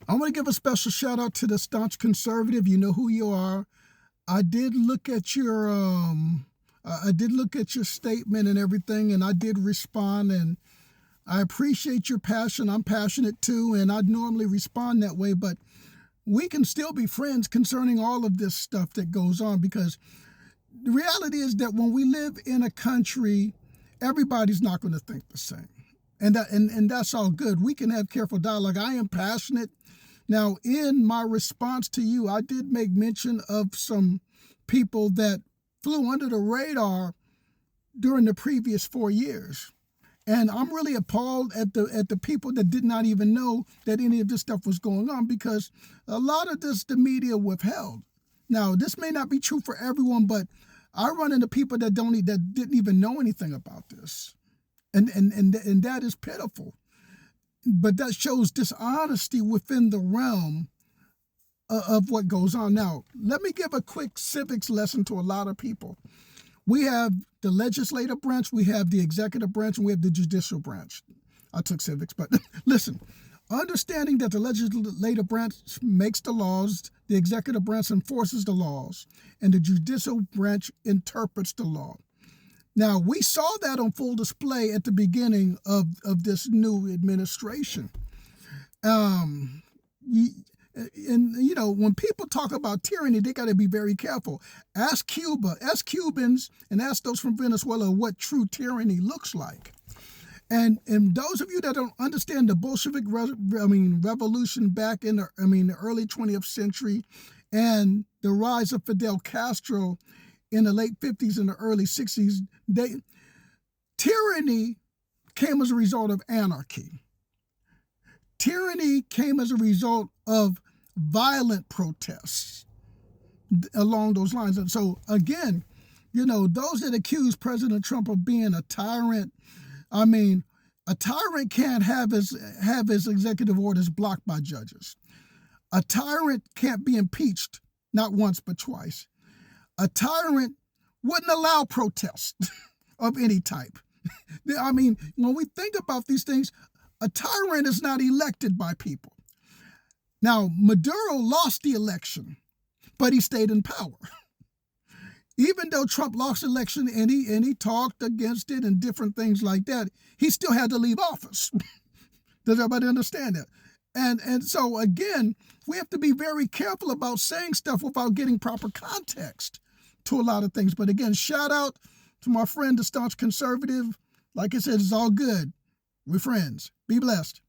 I want to give a special shout out to the staunch conservative. You know who you are. I did look at your statement and everything, and I did respond, and I appreciate your passion. I'm passionate too, and I'd normally respond that way, but we can still be friends concerning all of this stuff that goes on, because the reality is that when we live in a country, everybody's not going to think the same. And that's all good. We can have careful dialogue. I am passionate. Now, in my response to you, I did make mention of some people that flew under the radar during the previous 4 years. And I'm really appalled at the people that did not even know that any of this stuff was going on, because a lot of this the media withheld. Now, this may not be true for everyone, but I run into people that didn't even know anything about this. And that is pitiful. But that shows dishonesty within the realm of what goes on. Now, let me give a quick civics lesson to a lot of people. We have the legislative branch, we have the executive branch, and we have the judicial branch. I took civics, but listen, understanding that the legislative branch makes the laws, the executive branch enforces the laws, and the judicial branch interprets the law. Now, we saw that on full display at the beginning of this new administration. And, when people talk about tyranny, they got to be very careful. Ask Cuba, ask Cubans, and ask those from Venezuela what true tyranny looks like. And those of you that don't understand the Bolshevik revolution back in the early 20th century, and the rise of Fidel Castro in the late 50s and the early 60s, tyranny came as a result of anarchy. Tyranny came as a result of violent protests along those lines. And so, again, those that accuse President Trump of being a tyrant, a tyrant can't have his executive orders blocked by judges. A tyrant can't be impeached, not once but twice. A tyrant wouldn't allow protests of any type. When we think about these things, a tyrant is not elected by people. Now, Maduro lost the election, but he stayed in power. Even though Trump lost the election and he talked against it and different things like that, he still had to leave office. Does everybody understand that? And so, again, we have to be very careful about saying stuff without getting proper context to a lot of things. But again, shout out to my friend, the staunch conservative. Like I said, it's all good. We're friends. Be blessed.